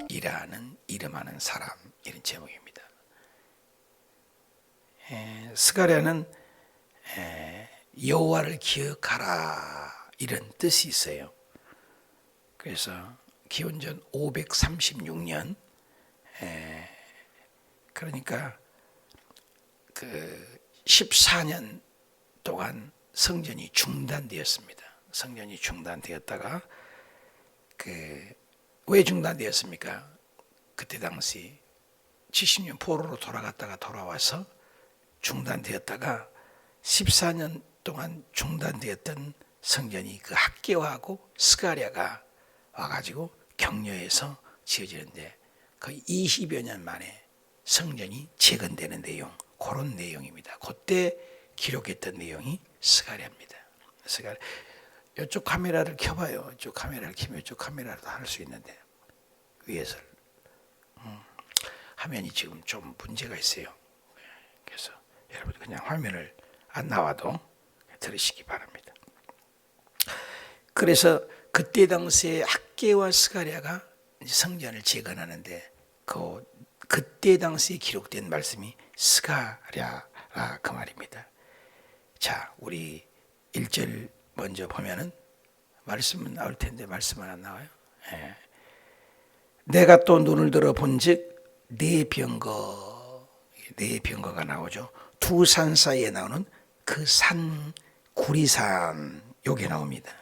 스각이라는 이름하는 사람, 이런 제목입니다. 스가랴는 여호와를 기억하라 이런 뜻이 있어요. 그래서 기원전 536년, 그러니까 그 14년 동안 성전이 중단되었습니다. 성전이 중단되었다가 왜 중단되었습니까? 그때 당시 70년 포로로 돌아갔다가 돌아와서 중단되었다가 14년 동안 중단되었던 성전이 그 학개화하고 스가랴가 와가지고 격려해서 지어지는데 거의 20여 년 만에 성전이 재건되는 내용, 그런 내용입니다. 그때 기록했던 내용이 스가랴입니다. 스가랴. 이쪽 카메라를 켜봐요. 이쪽 카메라를 켜면 이쪽 카메라로도 할 수 있는데 위에서 화면이 지금 좀 문제가 있어요. 그래서 여러분 그냥 화면을 안 나와도 들으시기 바랍니다. 그래서 그때 당시에 학개와 스가랴가 성전을 재건하는데 그때 당시에 기록된 말씀이 스가랴라 그 말입니다. 자, 우리 1절 먼저 보면은 말씀은 나올 텐데 말씀은 안 나와요. 내가 또 눈을 들어 본즉 네 병거가 나오죠. 두 산 사이에 나오는 그 산, 구리산, 요게 나옵니다.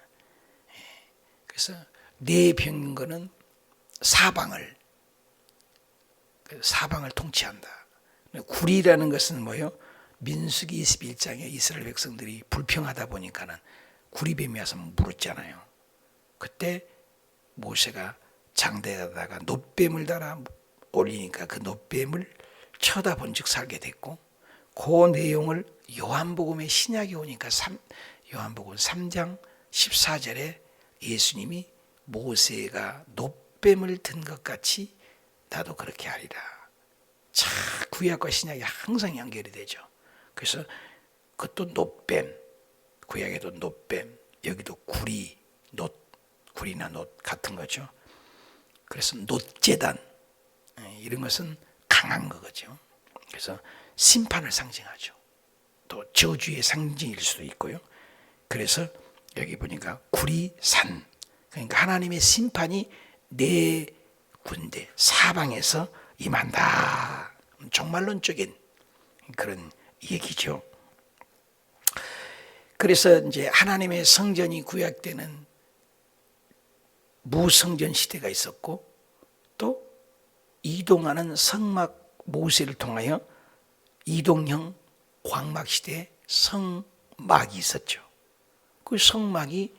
그래서 네 병거는 사방을 통치한다. 구리라는 것은 뭐예요? 민수기 21장에 이스라엘 백성들이 불평하다 보니까는 구리뱀이 와서 물었잖아요. 그때 모세가 장대에다가 놋뱀을 달아 올리니까 그 놋뱀을 쳐다본 즉 살게 됐고, 그 내용을 요한복음의 신약에 오니까 요한복음 3장 14절에 예수님이 모세가 놋뱀을 든 것 같이 나도 그렇게 하리라. 자, 구약과 신약이 항상 연결이 되죠. 그래서 그것도 놋뱀, 구약에도 놋뱀, 여기도 구리나 놋 같은 거죠. 그래서 놋제단, 이런 것은 강한 거죠. 그래서 심판을 상징하죠. 또 저주의 상징일 수도 있고요. 그래서 여기 보니까 구리산, 그러니까 하나님의 심판이 네 군데 사방에서 임한다. 종말론적인 그런 얘기죠. 그래서 이제 하나님의 성전이 구약되는 무성전 시대가 있었고, 또 이동하는 성막 모세를 통하여 이동형 광막 시대에 성막이 있었죠. 그 성막이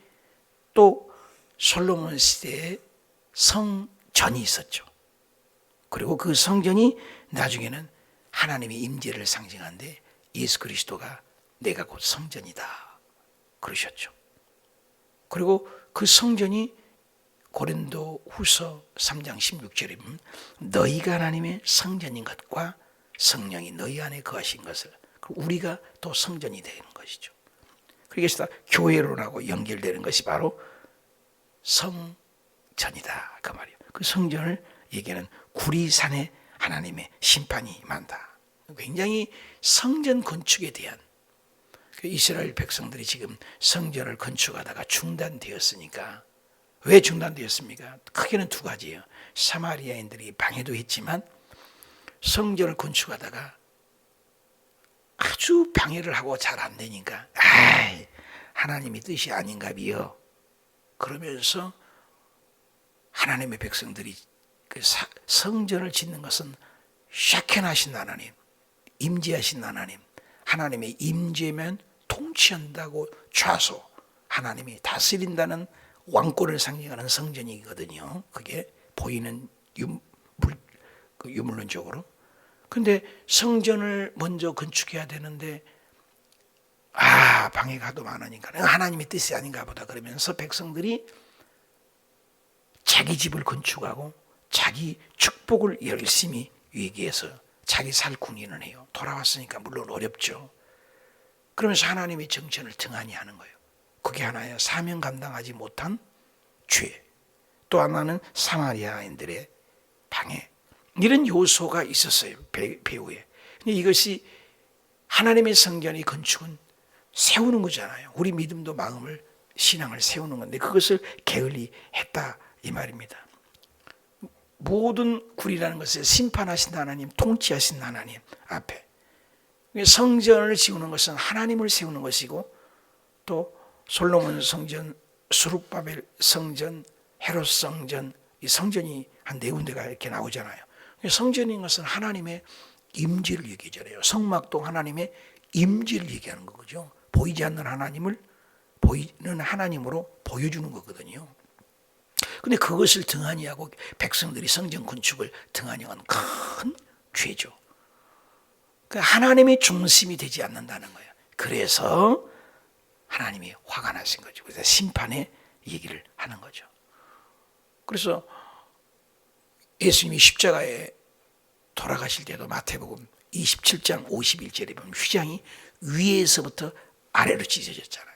또 솔로몬 시대에 성전이 있었죠. 그리고 그 성전이 나중에는 하나님의 임재를 상징하는데 예수 그리스도가 내가 곧 성전이다 그러셨죠. 그리고 그 성전이 고린도 후서 3장 16절에 보면 너희가 하나님의 성전인 것과 성령이 너희 안에 거하신 것을, 우리가 또 성전이 되는 것이죠. 그래서 교회론하고 연결되는 것이 바로 성전이다 그 말이에요. 그 성전을 얘기하는 구리산에 하나님의 심판이 임한다. 굉장히 성전 건축에 대한, 이스라엘 백성들이 지금 성전을 건축하다가 중단되었으니까, 왜 중단되었습니까? 크게는 두 가지예요. 사마리아인들이 방해도 했지만 성전을 건축하다가 아주 방해를 하고 잘 안 되니까 하나님의 뜻이 아닌가 비요. 그러면서 하나님의 백성들이 그 성전을 짓는 것은 샤켄하신 하나님, 임재하신 하나님, 하나님의 임재면 통치한다고 좌소, 하나님이 다스린다는 왕권을 상징하는 성전이거든요. 그게 보이는 유물론적으로. 근데 성전을 먼저 건축해야 되는데 방해가 하도 많으니까 하나님의 뜻이 아닌가 보다 그러면서 백성들이 자기 집을 건축하고 자기 축복을 열심히 위기에서 자기 살 궁리는 해요. 돌아왔으니까 물론 어렵죠. 그러면서 하나님의 정천을 등한히 하는 거예요. 그게 하나야 사명 감당하지 못한 죄, 또 하나는 사마리아인들의 방해. 이런 요소가 있었어요, 배후에. 근데 이것이 하나님의 성전의 건축은 세우는 거잖아요. 우리 믿음도 마음을, 신앙을 세우는 건데 그것을 게을리했다 이 말입니다. 모든 굴이라는 것을 심판하신 하나님, 통치하신 하나님 앞에 성전을 지우는 것은 하나님을 세우는 것이고, 또 솔로몬 성전, 스룹바벨 성전, 헤롯 성전, 이 성전이 한 네 군데가 이렇게 나오잖아요. 성전인 것은 하나님의 임재를 얘기하잖아요. 성막도 하나님의 임재를 얘기하는 거죠. 보이지 않는 하나님을 보이는 하나님으로 보여주는 거거든요. 근데 그것을 등한히 하고 백성들이 성전 건축을 등한히 한 큰 죄죠. 하나님의 중심이 되지 않는다는 거예요. 그래서 하나님이 화가 나신 거죠. 그래서 심판의 얘기를 하는 거죠. 그래서 예수님이 십자가에 돌아가실 때도 마태복음 27장 51절에 보면 휘장이 위에서부터 아래로 찢어졌잖아요.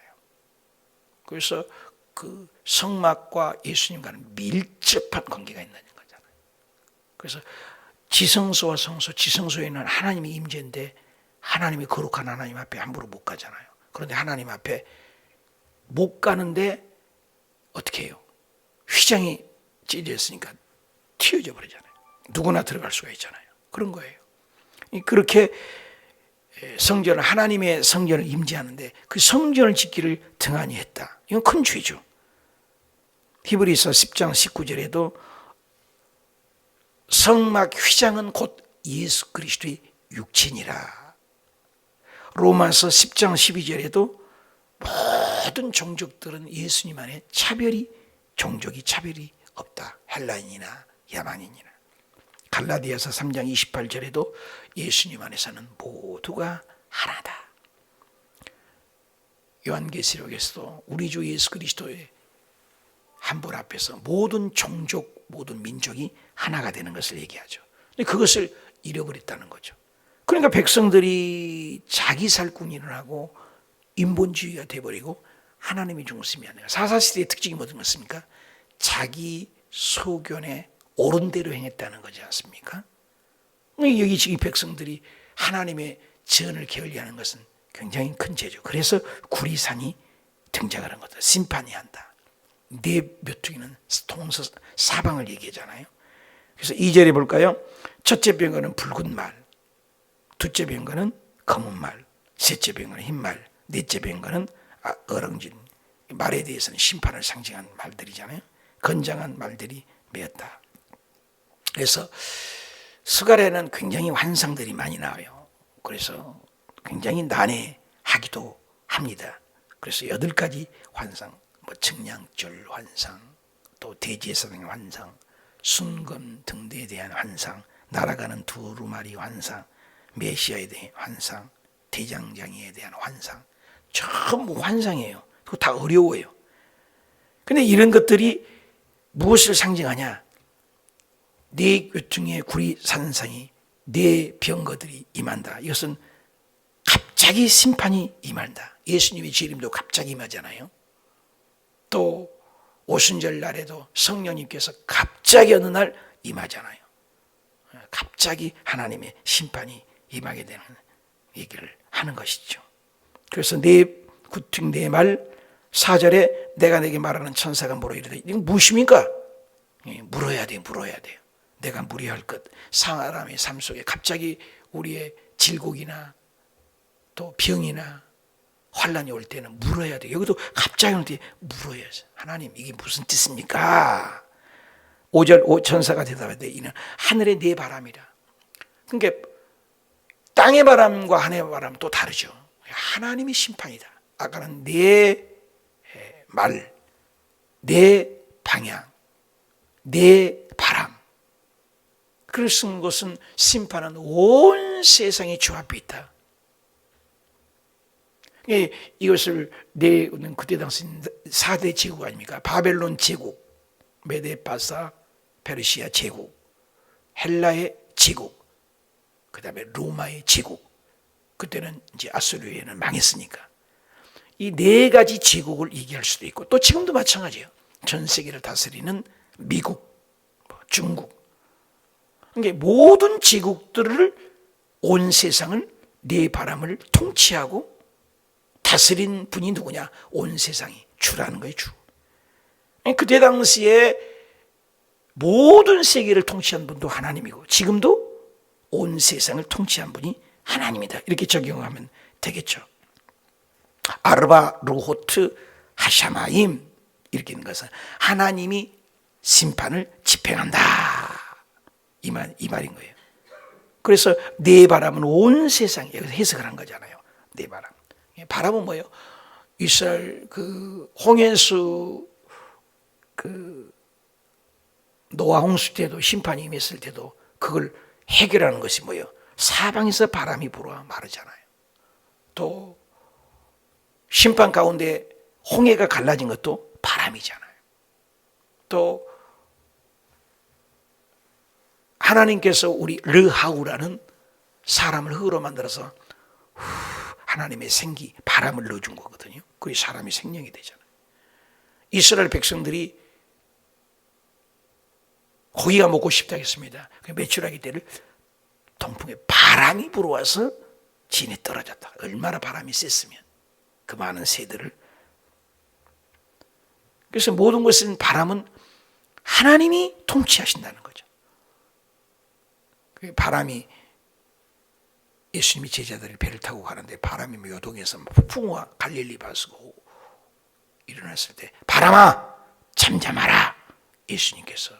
그래서 그 성막과 예수님과는 밀접한 관계가 있는 거잖아요. 그래서 지성소와 성소, 지성소에는 하나님이 임재인데 하나님이 거룩한 하나님 앞에 함부로 못 가잖아요. 그런데 하나님 앞에 못 가는데 어떻게 해요? 휘장이 찢어졌으니까 튀어져 버리잖아요. 누구나 들어갈 수가 있잖아요. 그런 거예요. 그렇게 성전을, 하나님의 성전을 임재하는데 그 성전을 짓기를 등한히 했다. 이건 큰 죄죠. 히브리서 10장 19절에도 성막 휘장은 곧 예수 그리스도의 육체니라. 로마서 10장 12절에도 모든 종족들은 예수님 안에 종족이 차별이 없다. 헬라인이나 야만인이나. 갈라디아서 3장 28절에도 예수님 안에서는 모두가 하나다. 요한계시록에서도 우리 주 예수 그리스도의 한불 앞에서 모든 종족, 모든 민족이 하나가 되는 것을 얘기하죠. 근데 그것을 잃어버렸다는 거죠. 그러니까 백성들이 자기 살궁리를 하고 인본주의가 돼버리고 하나님이 중심이 아니라, 사사시대의 특징이 뭐든 것입니까? 자기 소견에 옳은 대로 행했다는 거지 않습니까? 여기 지금 백성들이 하나님의 전을 게을리하는 것은 굉장히 큰 죄죠. 그래서 구리산이 등장하는 거다. 심판이 한다. 네 묘퉁이는 동서 사방을 얘기하잖아요. 그래서 2절에 볼까요? 첫째 병거는 붉은 말, 둘째 병거는 검은 말, 셋째 병거는 흰 말, 넷째 병거는 어렁진. 말에 대해서는 심판을 상징하는 말들이잖아요. 건장한 말들이 메었다. 그래서 스가랴는 굉장히 환상들이 많이 나와요. 그래서 굉장히 난해하기도 합니다. 그래서 8가지 환상, 측량절 환상, 또 대제사장의 환상, 순금 등대에 대한 환상, 날아가는 두루마리 환상, 메시아에 대한 환상, 대장장이에 대한 환상, 전부 환상이에요. 그거 다 어려워요. 근데 이런 것들이 무엇을 상징하냐? 네 괶퉁이의 구리 산상이, 네 병거들이 임한다. 이것은 갑자기 심판이 임한다. 예수님의 재림도 갑자기 임하잖아요. 또 오순절 날에도 성령님께서 갑자기 어느 날 임하잖아요. 갑자기 하나님의 심판이 임하게 되는 얘기를 하는 것이죠. 그래서 네 괶퉁 네 말 4절에 내가 내게 말하는 천사가 물어 이르되, 이건 무엇입니까? 물어야 돼요. 내가 무리할 것. 사람의 삶 속에 갑자기 우리의 질곡이나 또 병이나 환란이 올 때는 물어야 돼요. 여기도 갑자기 올 때 물어야죠. 하나님, 이게 무슨 뜻입니까? 5절 천사가 대답하되 이는 하늘의 네 바람이라. 그러니까 땅의 바람과 하늘의 바람은 또 다르죠. 하나님의 심판이다. 아까는 네 말, 네 방향, 네 바람. 그런 것은 심판은 온 세상의 주 앞에 있다. 이것을 그때 당시 4대 제국 아닙니까? 바벨론 제국, 메데파사, 페르시아 제국, 헬라의 제국, 그 다음에 로마의 제국. 그때는 이제 아수르에는 망했으니까. 이 4가지 제국을 얘기할 수도 있고, 또 지금도 마찬가지예요. 전 세계를 다스리는 미국, 중국, 그러니까 모든 제국들을, 온 세상을, 네 바람을 통치하고 다스린 분이 누구냐? 온 세상이 주라는 거예요, 주. 그때 당시에 모든 세계를 통치한 분도 하나님이고 지금도 온 세상을 통치한 분이 하나님이다. 이렇게 적용하면 되겠죠. 아르바 루호트 하샤마임, 이렇게 있는 것은 하나님이 심판을 집행한다, 이 말인 거예요. 그래서 네 바람은 온 세상에, 여기서 해석을 한 거잖아요. 네 바람. 바람은 뭐예요? 이스라엘 그 홍해수 그 노아 홍수 때도, 심판이 임했을 때도 그걸 해결하는 것이 뭐예요? 사방에서 바람이 불어와 마르잖아요. 또 심판 가운데 홍해가 갈라진 것도 바람이잖아요. 또 하나님께서 우리 르하우라는 사람을 흙으로 만들어서 하나님의 생기, 바람을 넣어준 거거든요. 그게 사람이 생명이 되잖아요. 이스라엘 백성들이 고기가 먹고 싶다 했습니다. 메추라기 때를 동풍에 바람이 불어와서 진에 떨어졌다. 얼마나 바람이 셌으면 그 많은 새들을. 그래서 모든 것은, 바람은 하나님이 통치하신다는 거죠. 바람이, 예수님이 제자들이 배를 타고 가는데 바람이 요동해서 폭풍우와 갈릴리 바수가 일어났을 때, 바람아 잠잠하라. 예수님께서,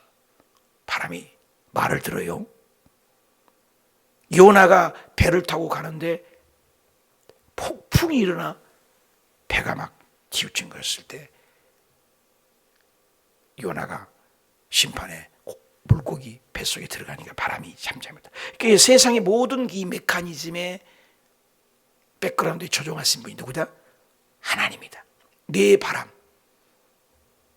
바람이 말을 들어요. 요나가 배를 타고 가는데 폭풍이 일어나 배가 막 치우친 것을 때 요나가 심판에 물고기 뱃속에 들어가니까 바람이 잠잠했다. 그러니까 세상의 모든 이 메커니즘의 백그라운드에 조종하신 분이 누구다? 하나님이다. 네 바람,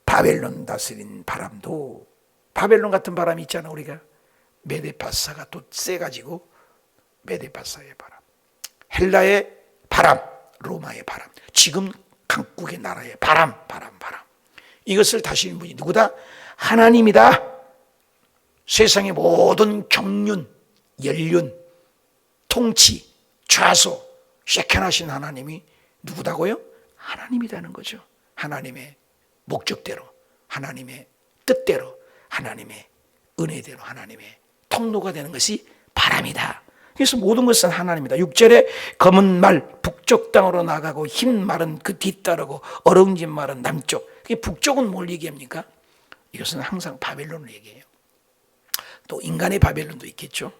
바벨론 다스린 바람도, 바벨론 같은 바람이 있잖아. 우리가 메데파사가 또 세가지고, 메데파사의 바람, 헬라의 바람, 로마의 바람, 지금 강국의 나라의 바람. 이것을 다스리는 분이 누구다? 하나님이다. 세상의 모든 경륜, 연륜, 통치, 좌소, 쉐켄하신 하나님이 누구다고요? 하나님이라는 거죠. 하나님의 목적대로, 하나님의 뜻대로, 하나님의 은혜대로, 하나님의 통로가 되는 것이 바람이다. 그래서 모든 것은 하나님이다. 6절에 검은 말 북쪽 땅으로 나가고 흰 말은 그 뒤따르고 어렁진 말은 남쪽. 북쪽은 뭘 얘기합니까? 이것은 항상 바벨론을 얘기해요. 또 인간의 바벨론도 있겠죠.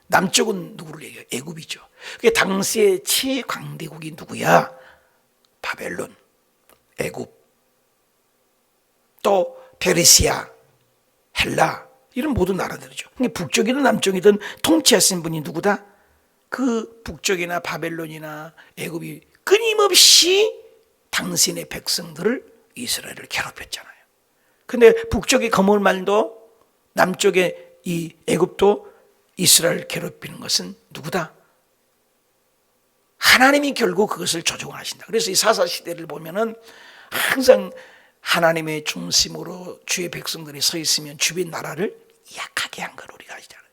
남쪽은 누구를 얘기해요? 애굽이죠. 그게 당시의 최강대국이 누구야? 바벨론, 애굽, 또 페르시아, 헬라, 이런 모든 나라들이죠. 북쪽이든 남쪽이든 통치하신 분이 누구다? 그 북쪽이나 바벨론이나 애굽이 끊임없이 당신의 백성들을, 이스라엘을 괴롭혔잖아요. 근데 북쪽의 검은 말도 남쪽의 이 애굽도 이스라엘 괴롭히는 것은 누구다? 하나님이 결국 그것을 조종을 하신다. 그래서 이 사사 시대를 보면은 항상 하나님의 중심으로 주의 백성들이 서 있으면 주변 나라를 약하게 한 걸 우리가 아시잖아요.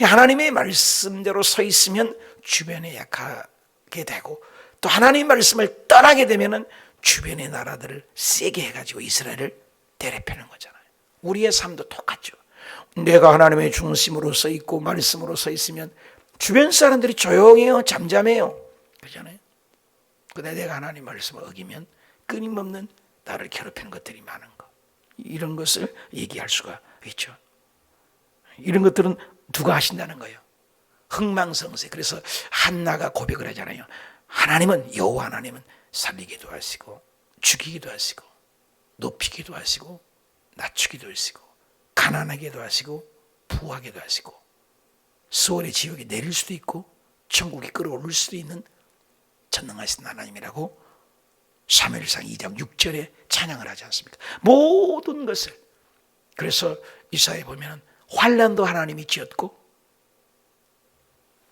하나님의 말씀대로 서 있으면 주변에 약하게 되고, 또 하나님의 말씀을 떠나게 되면은 주변의 나라들을 세게 해가지고 이스라엘을 대립하는 거잖아요. 우리의 삶도 똑같죠. 내가 하나님의 중심으로 서 있고 말씀으로 서 있으면 주변 사람들이 조용해요, 잠잠해요, 그렇잖아요. 근데 내가 하나님 말씀을 어기면 끊임없는 나를 괴롭히는 것들이 많은 것, 이런 것을 얘기할 수가 있죠. 이런 것들은 누가 하신다는 거예요? 흥망성쇠. 그래서 한나가 고백을 하잖아요. 하나님은, 여호와 하나님은 살리기도 하시고 죽이기도 하시고 높이기도 하시고 낮추기도 하시고 가난하게도 하시고 부하게도 하시고 수월의 지옥에 내릴 수도 있고 천국에 끌어올릴 수도 있는 전능하신 하나님이라고 사무엘상 2장 6절에 찬양을 하지 않습니까? 모든 것을. 그래서 이사야에 보면 환난도 하나님이 지었고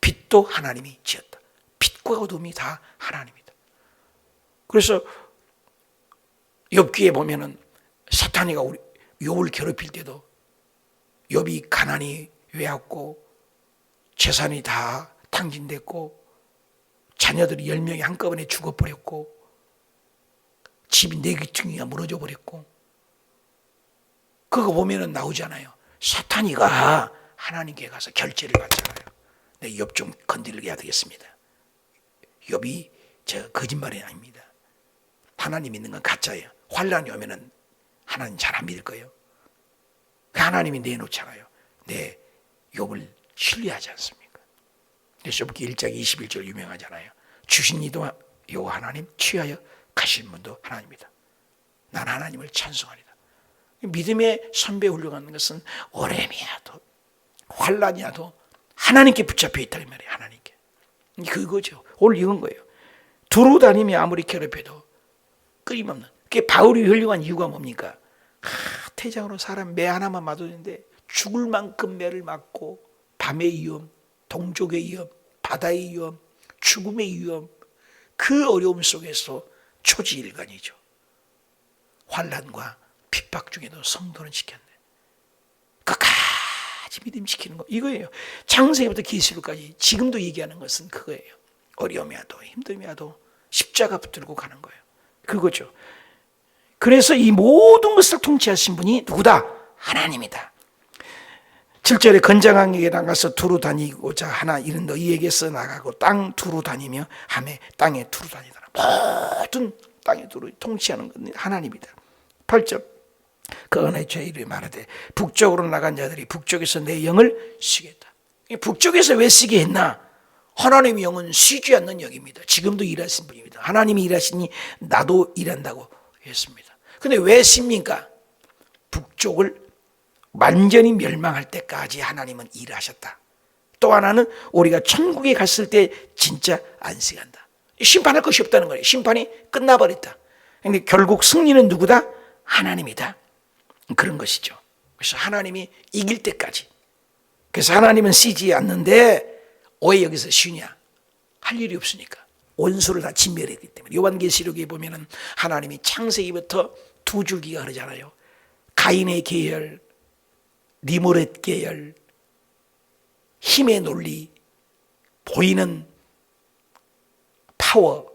빛도 하나님이 지었다. 빛과 어둠이 다 하나님이다. 그래서 욥기에 보면은 사탄이가 욥을 괴롭힐 때도 욥이 가난이 외웠고 재산이 다 탕진됐고 자녀들이 10명이 한꺼번에 죽어버렸고 집이 4귀퉁이가 무너져 버렸고, 그거 보면은 나오잖아요. 사탄이가 하나님께 가서 결제를 받잖아요. 네, 욥 좀 건드리게 해야 되겠습니다. 욥이 거짓말이 아닙니다. 하나님 믿는 건 가짜예요. 환란이 오면은 하나님 잘 안 믿을 거예요. 하나님이 내놓잖아요. 네, 욥을 신뢰하지 않습니까? 욥기 1장 21절 유명하잖아요. 주신 이도 여호와 하나님, 취하여 가신 분도 하나님이다. 난 하나님을 찬송하리다. 믿음의 선배 훈련하는 것은 어려움이라도 환란이라도 하나님께 붙잡혀 있다 이 말이에요. 하나님께. 그거죠. 오늘 이건 거예요. 두루 다니며 아무리 괴롭혀도 끊임없는. 그게 바울이 훌륭한 이유가 뭡니까? 태장으로 사람 매 하나만 맞았는데 죽을 만큼 매를 맞고, 밤의 위험, 동족의 위험, 바다의 위험, 죽음의 위험, 그 어려움 속에서 초지일관이죠. 환난과 핍박 중에도 성도는 지켰네. 끝까지 믿음 지키는 거 이거예요. 창세기부터 계시록까지 지금도 얘기하는 것은 그거예요. 어려움이 와도 힘듦이 와도 십자가 붙들고 가는 거예요. 그거죠. 그래서 이 모든 것을 통치하신 분이 누구다? 하나님이다. 7절에 건장한 에게 나가서 두루 다니고자 하나 이는 너희에게서 나가고 땅 두루 다니며 하매 땅에 두루 다니더라. 모든 땅에 두루 통치하는 건 하나님이다. 8절 그 은혜의 죄를 말하되 북쪽으로 나간 자들이 북쪽에서 내 영을 쉬겠다. 북쪽에서 왜 쉬게 했나? 하나님의 영은 쉬지 않는 영입니다. 지금도 일하신 분입니다. 하나님이 일하시니 나도 일한다고 했습니다. 근데 왜 쉽니까? 북쪽을 완전히 멸망할 때까지 하나님은 일하셨다. 또 하나는 우리가 천국에 갔을 때 진짜 안식한다. 심판할 것이 없다는 거예요. 심판이 끝나버렸다. 근데 결국 승리는 누구다? 하나님이다. 그런 것이죠. 그래서 하나님이 이길 때까지. 그래서 하나님은 쉬지 않는데 왜 여기서 쉬냐? 할 일이 없으니까. 원수를 다 진멸했기 때문에. 요한계시록에 보면은 하나님이 창세기부터 두 줄기가 흐르잖아요. 가인의 계열, 니모렛 계열, 힘의 논리, 보이는 파워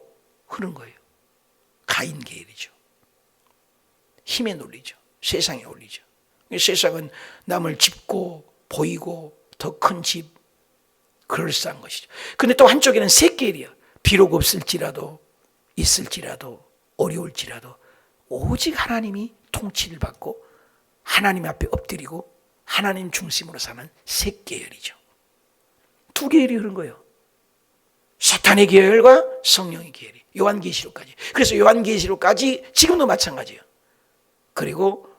흐른 거예요. 가인 계열이죠. 힘의 논리죠. 세상의 원리죠. 세상은 남을 짚고 보이고 더 큰 집, 그럴싸한 것이죠. 근데 또 한쪽에는 새 계열이요. 비록 없을지라도 있을지라도 어려울지라도 오직 하나님이 통치를 받고 하나님 앞에 엎드리고 하나님 중심으로 사는 새 계열이죠. 두 계열이 흐른 거예요. 사탄의 계열과 성령의 계열이. 요한계시록까지. 그래서 요한계시록까지 지금도 마찬가지예요. 그리고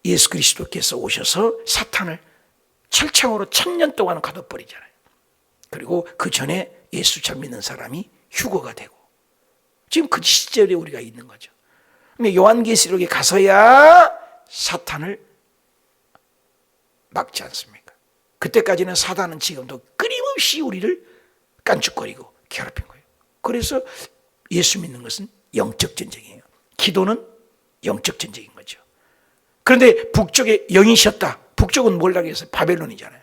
예수 그리스도께서 오셔서 사탄을 철창으로 1000년 동안 가둬버리잖아요. 그리고 그 전에 예수 잘 믿는 사람이 휴거가 되고 지금 그 시절에 우리가 있는 거죠. 요한계시록에 가서야 사탄을 막지 않습니까? 그때까지는 사단은 지금도 끊임없이 우리를 깐죽거리고 괴롭힌 거예요. 그래서 예수 믿는 것은 영적 전쟁이에요. 기도는 영적 전쟁인 거죠. 그런데 북쪽에 영이셨다. 북쪽은 뭐라고 했어요? 바벨론이잖아요.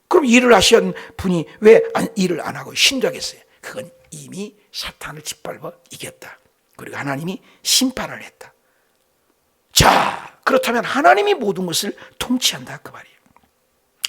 그럼 일을 하신 분이 왜 일을 안 하고 신도하겠어요? 그건 이미 사탄을 짓밟아 이겼다. 그리고 하나님이 심판을 했다. 자, 그렇다면 하나님이 모든 것을 통치한다 그 말이에요.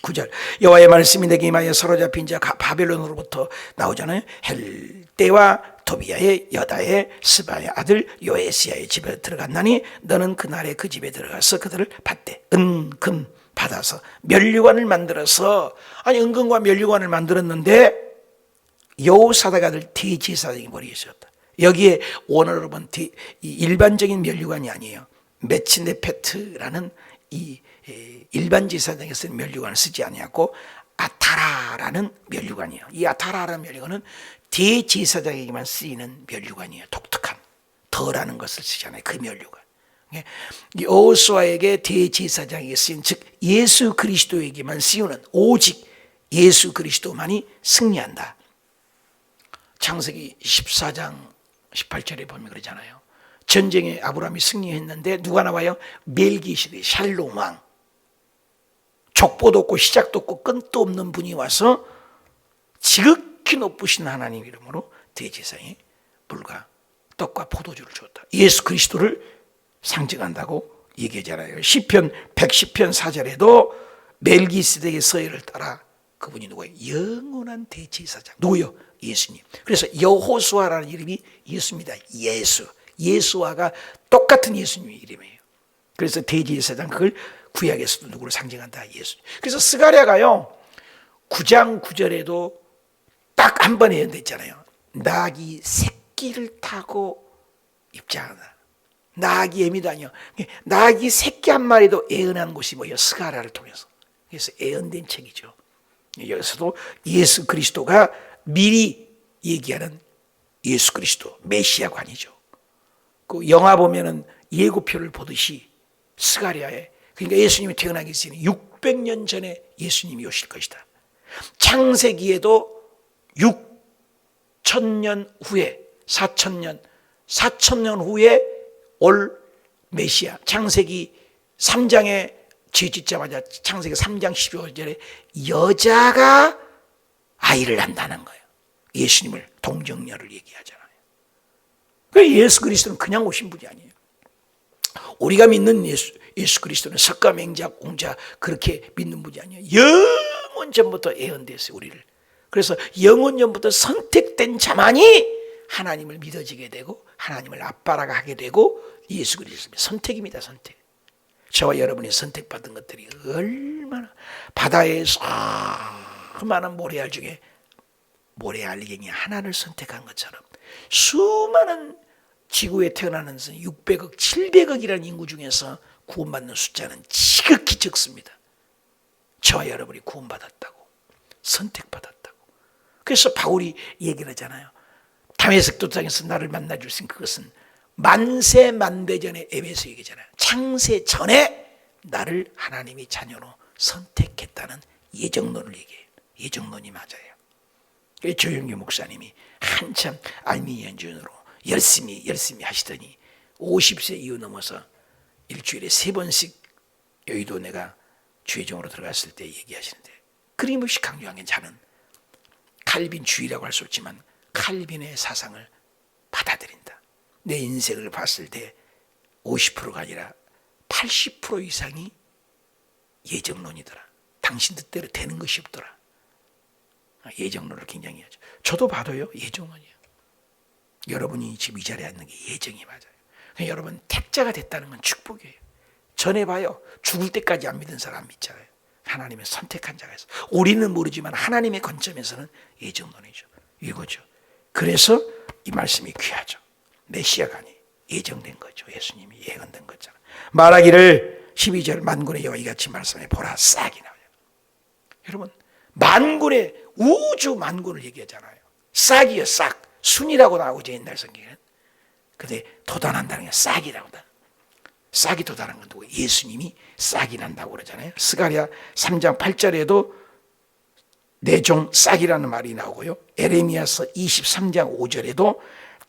9절 여호와의 말씀이 내게 임하여 사로잡힌 자 바벨론으로부터 나오잖아요. 헬대와 도비야의 여다의 스바의 아들 요에시아의 집에 들어갔나니 너는 그날에 그 집에 들어가서 그들을 받되 은금 받아서 면류관을 만들어서 아니 은금과 면류관을 만들었는데 여호사닥 아들 대제사장이 머리에 었다. 여기에 원어로 보면 일반적인 면류관이 아니에요. 메치네페트라는 이 일반 제사장에 쓰는 면류관을 쓰지 아니하고 아타라라는 면류관이에요. 이 아타라라는 면류관은 대제사장에게만 쓰이는 면류관이에요. 독특한 더라는 것을 쓰잖아요. 그 면류관. 여호수아에게 대제사장에게 쓰인 즉 예수 그리스도에게만 쓰이는 오직 예수 그리스도만이 승리한다. 창세기 14장 18절에 보면 그러잖아요. 전쟁에 아브라함이 승리했는데 누가 나와요? 멜기시덱 샬롬 왕. 족보도 없고 시작도 없고 끝도 없는 분이 와서 지극히 높으신 하나님 이름으로 대제사장에 물과 떡과 포도주를 주었다. 예수 그리스도를 상징한다고 얘기하잖아요. 시편 110편 4절에도 멜기세덱의 서열을 따라 그분이 누구예요? 영원한 대제사장. 누구요? 예수님. 그래서 여호수아라는 이름이 예수입니다. 예수. 예수와가 똑같은 예수님의 이름이에요. 그래서 대제사장, 그걸 구약에서도 누구를 상징한다? 예수. 그래서 스가랴가요 9장 9절에도 딱 한 번 예언됐잖아요. 낙이 새끼를 타고 입장한다. 낙이 애미도 아니요. 낙이 새끼 한 마리도 예언한 곳이 뭐예요? 스가랴를 통해서. 그래서 예언된 책이죠. 여기서도 예수 그리스도가 미리 얘기하는 예수 그리스도 메시아관이죠. 그 영화 보면은 예고표를 보듯이 스가랴에, 그러니까 예수님이 태어나기 전에 600년 전에 예수님이 오실 것이다. 창세기에도 6,000년 후에 4,000년 후에 올 메시아. 창세기 3장에 죄 짓자마자 창세기 3장 12절에 여자가 아이를 낳는다는 거예요. 예수님을 동정녀를 얘기하잖아요. 예수 그리스도는 그냥 오신 분이 아니에요. 우리가 믿는 예수 그리스도는 석가 맹자 공자 그렇게 믿는 분이 아니에요. 영원 전부터 예언됐어요, 우리를. 그래서 영원 전부터 선택된 자만이 하나님을 믿어지게 되고 하나님을 아빠라고 하게 되고 예수 그리스도의 선택입니다. 선택. 저와 여러분이 선택받은 것들이 얼마나, 바다에 수많은 모래알 중에 모래알갱이 하나를 선택한 것처럼 수많은 지구에 태어나는 600억, 700억이라는 인구 중에서 구원받는 숫자는 지극히 적습니다. 저와 여러분이 구원받았다고, 선택받았다고. 그래서 바울이 얘기를 하잖아요. 다메섹 도상에서 나를 만나줄 수 있는 그것은 만세 만대전의 에베소 얘기잖아요. 창세 전에 나를 하나님이 자녀로 선택했다는 예정론을 얘기해요. 예정론이 맞아요. 조영규 목사님이 한참 알미니안 주연으로 열심히 하시더니 50세 이후 넘어서 일주일에 3번씩 여의도 내가 주회종으로 들어갔을 때 얘기하시는데, 끊임없이 강조한 게 저는 칼빈 주의라고 할 수 없지만 칼빈의 사상을 받아들인다. 내 인생을 봤을 때 50%가 아니라 80% 이상이 예정론이더라. 당신 뜻대로 되는 것이 없더라. 예정론을 굉장히 하죠. 저도 봐도요, 예정론이에요. 여러분이 지금 이 자리에 앉는 게 예정이 맞아요. 여러분 택자가 됐다는 건 축복이에요. 전해봐요. 죽을 때까지 안 믿은 사람 믿잖아요. 하나님의 선택한 자가 있어. 우리는 모르지만 하나님의 관점에서는 예정론이죠. 이거죠. 그래서 이 말씀이 귀하죠. 메시아가 아니 예정된 거죠. 예수님이 예언된 거잖아요. 말하기를 12절 만군의 여호와 이같이 말씀해 보라, 싹이 나와요. 여러분 만군의 우주 만군을 얘기하잖아요. 싹이요, 싹. 순이라고 나오죠, 옛날 성경에는. 근데 도단한다는 게 싹이라고. 싹이 도단한 건 누구? 예수님이 싹이 난다고 그러잖아요. 스가랴 3장 8절에도 내 종 싹이라는 말이 나오고요. 에레미야서 23장 5절에도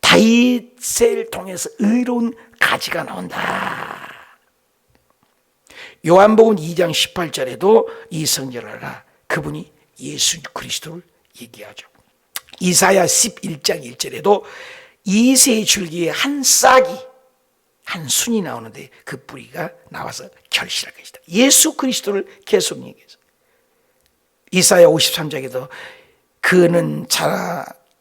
다윗을 통해서 의로운 가지가 나온다. 요한복음 2장 18절에도 이 성경을 알아. 그분이 예수 그리스도를 얘기하죠. 이사야 11장 1절에도 이새의 줄기에 한 싹이, 한 순이 나오는데 그 뿌리가 나와서 결실할 것이다. 예수 그리스도를 계속 얘기해서 이사야 53장에도 그는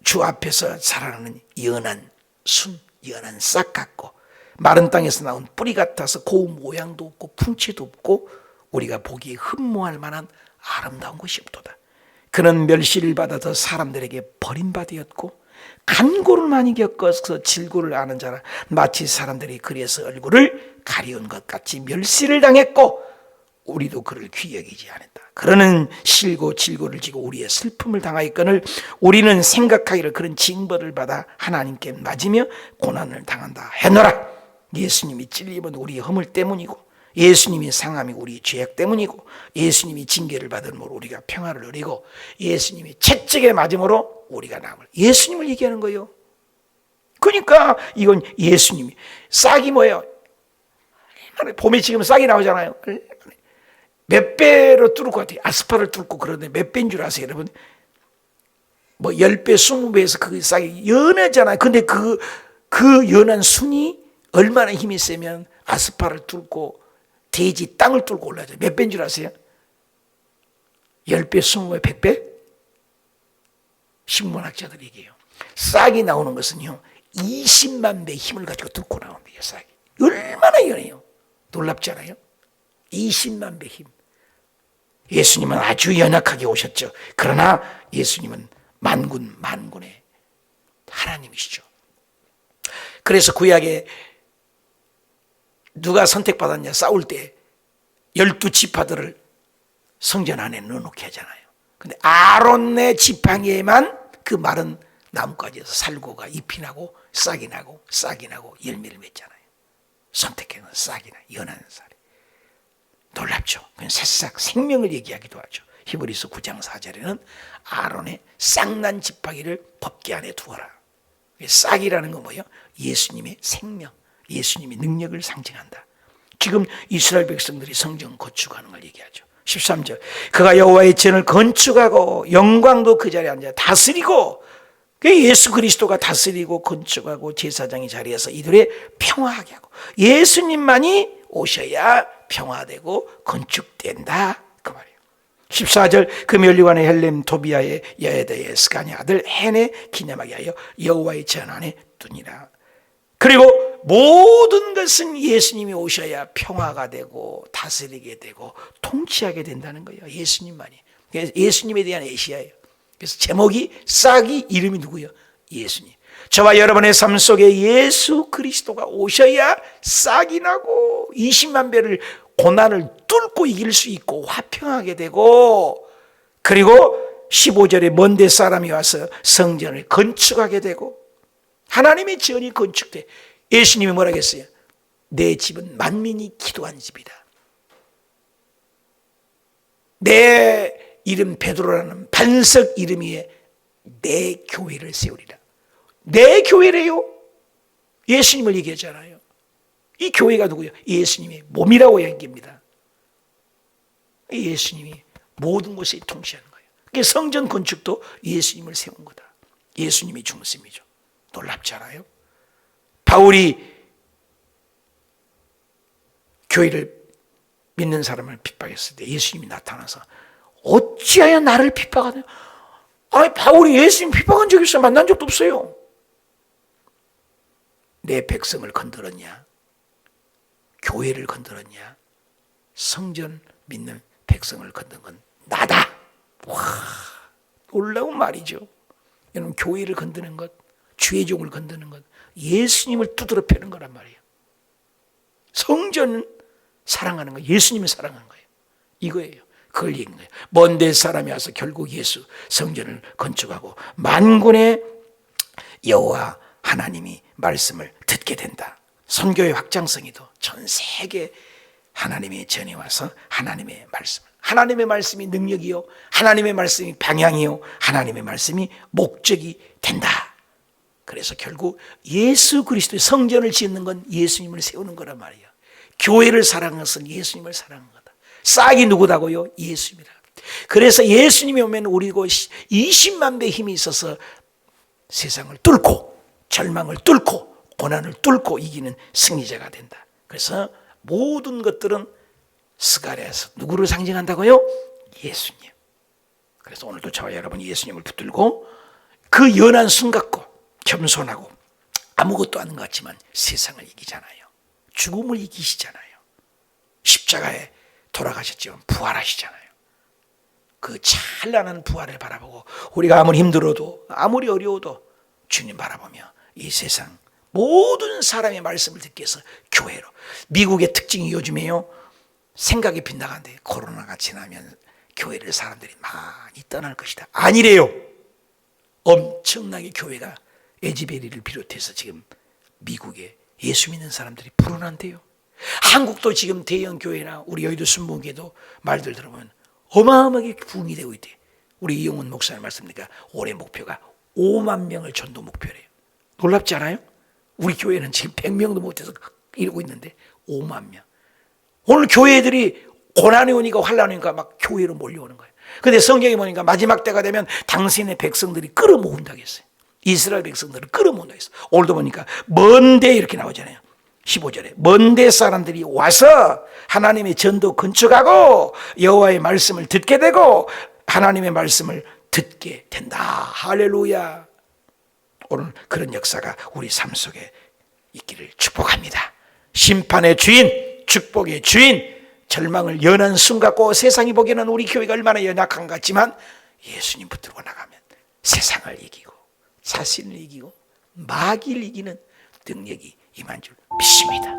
주 앞에서 자라는 연한 순, 연한 싹 같고 마른 땅에서 나온 뿌리 같아서 고운 모양도 없고 풍채도 없고 우리가 보기에 흠모할 만한 아름다운 것이 없도다. 그는 멸시를 받아서 사람들에게 버림받았고 간고를 많이 겪어서 질고를 아는 자라. 마치 사람들이 그래서 얼굴을 가리운 것 같이 멸시를 당했고 우리도 그를 귀히 여기지 않았다. 그러는 실고 질고를 지고 우리의 슬픔을 당하였거늘 우리는 생각하기를 그런 징벌을 받아 하나님께 맞으며 고난을 당한다 해노라. 예수님이 찔림은 우리의 허물 때문이고 예수님이 상함이 우리의 죄악 때문이고 예수님이 징계를 받음으로 우리가 평화를 누리고 예수님이 채찍에 맞음으로 우리가 남을. 예수님을 얘기하는 거예요. 그러니까 이건 예수님이. 싹이 뭐예요? 봄에 지금 싹이 나오잖아요. 몇 배로 뚫을 것 같아요. 아스팔을 뚫고. 그러는데 몇 배인 줄 아세요, 여러분? 뭐 10배, 20배에서 그 싹이 연하잖아요. 근데 그 연한 순이 얼마나 힘이 세면 아스팔을 뚫고 대지 땅을 뚫고 올라가죠. 몇 배인 줄 아세요? 10배, 20배, 100배? 식문학자들이 얘기해요. 싹이 나오는 것은요 20만 배의 힘을 가지고 뚫고 나온대요. 싹이 얼마나 연해요. 놀랍지 않아요? 20만 배 힘. 예수님은 아주 연약하게 오셨죠. 그러나 예수님은 만군의 하나님이시죠. 그래서 구약에 누가 선택받았냐 싸울 때 12지파들을 성전 안에 넣어놓게 하잖아요. 근데 아론의 지팡이에만 그 마른 나뭇가지에서 살구가 잎이 나고 싹이 나고 열매를 맺잖아요. 선택해서 싹이 나, 연한 쌀이. 놀랍죠. 그건 새싹, 생명을 얘기하기도 하죠. 히브리서 9장 4절에는 아론의 싹난 지팡이를 법궤 안에 두어라. 싹이라는 건 뭐예요? 예수님의 생명, 예수님의 능력을 상징한다. 지금 이스라엘 백성들이 성전 건축하는 걸 얘기하죠. 13절 그가 여호와의 전을 건축하고 영광도 그 자리에 앉아 다스리고, 예수 그리스도가 다스리고 건축하고 제사장의 자리에서 이들의 평화하게 하고 예수님만이 오셔야 평화되고 건축된다 그 말이에요. 14절 그 면류관의 헬렘 토비아의 여에다의 스가냐 아들 헨의 기념하게 하여 여호와의 전 안에 두니라. 그리고 모든 것은 예수님이 오셔야 평화가 되고 다스리게 되고 통치하게 된다는 거예요. 예수님만이. 예수님에 대한 예시예요. 그래서 제목이 싹이 이름이 누구예요? 예수님. 저와 여러분의 삶 속에 예수 그리스도가 오셔야 싹이 나고 20만 배를 고난을 뚫고 이길 수 있고 화평하게 되고, 그리고 15절에 먼데 사람이 와서 성전을 건축하게 되고 하나님의 전이 건축돼. 예수님이 뭐라고 했어요? 내 집은 만민이 기도한 집이다. 내 이름 베드로라는 반석 이름 위에 내 교회를 세우리라. 내 교회래요. 예수님을 얘기하잖아요. 이 교회가 누구예요? 예수님의 몸이라고 얘기합니다. 예수님이 모든 것에 통치하는 거예요. 그러니까 성전 건축도 예수님을 세운 거다. 예수님이 중심이죠. 놀랍지 않아요? 바울이 교회를 믿는 사람을 핍박했을 때 예수님이 나타나서 어찌하여 나를 핍박하냐? 아니, 바울이 예수님 핍박한 적이 있어요? 만난 적도 없어요. 내 백성을 건드렸냐? 교회를 건드렸냐? 성전 믿는 백성을 건든 건 나다. 와, 놀라운 말이죠. 여러분, 교회를 건드는 것, 주의 종을 건드는 것, 예수님을 두드러 패는 거란 말이에요. 성전은 사랑하는 거예요. 예수님을 사랑하는 거예요. 이거예요. 그걸 얘기한 거예요. 먼데 사람이 와서 결국 예수 성전을 건축하고 만군의 여호와 하나님이 말씀을 듣게 된다. 선교의 확장성이도 전 세계 하나님의 전에 와서 하나님의 말씀을, 하나님의 말씀이 능력이요, 하나님의 말씀이 방향이요, 하나님의 말씀이 목적이 된다. 그래서 결국 예수 그리스도의 성전을 짓는 건 예수님을 세우는 거란 말이에요. 교회를 사랑하는 것은 예수님을 사랑하는 거다. 싹이 누구다고요? 예수님이다. 그래서 예수님이 오면 우리고 20만 배의 힘이 있어서 세상을 뚫고 절망을 뚫고 고난을 뚫고 이기는 승리자가 된다. 그래서 모든 것들은 스가랴에서 누구를 상징한다고요? 예수님. 그래서 오늘도 저와 여러분 예수님을 붙들고 그 연한 순 갖고 겸손하고 아무것도 아닌 것 같지만 세상을 이기잖아요. 죽음을 이기시잖아요. 십자가에 돌아가셨지만 부활하시잖아요. 그 찬란한 부활을 바라보고 우리가 아무리 힘들어도 아무리 어려워도 주님 바라보며 이 세상 모든 사람의 말씀을 듣기 위해서 교회로. 미국의 특징이 요즘에요, 생각이 빗나간데 코로나가 지나면 교회를 사람들이 많이 떠날 것이다. 아니래요. 엄청나게 교회가 에즈베리를 비롯해서 지금 미국에 예수 믿는 사람들이 불어난대요. 한국도 지금 대형 교회나 우리 여의도 순복음교회도 말들 들어보면 어마어마하게 부흥이 되고 있대. 우리 이용훈 목사님 말씀드리니까 올해 목표가 5만 명을 전도 목표래요. 놀랍지 않아요? 우리 교회는 지금 100명도 못해서 이러고 있는데 5만 명. 오늘 교회들이 고난이 오니까 환난이 오니까 막 교회로 몰려오는 거예요. 근데 성경에 보니까 마지막 때가 되면 당신의 백성들이 끌어모은다고 했어요. 이스라엘 백성들을 끌어모은다고 했어요. 오늘도 보니까 먼데 이렇게 나오잖아요. 15절에 먼데 사람들이 와서 하나님의 전도 건축하고 여호와의 말씀을 듣게 되고 하나님의 말씀을 듣게 된다. 할렐루야. 오늘 그런 역사가 우리 삶 속에 있기를 축복합니다. 심판의 주인, 축복의 주인, 절망을 연한 숨 갖고 세상이 보기에는 우리 교회가 얼마나 연약한 것 같지만 예수님 붙들고 나가면 세상을 이기고 자신을 이기고 마귀를 이기는 능력이 임한 줄 믿습니다.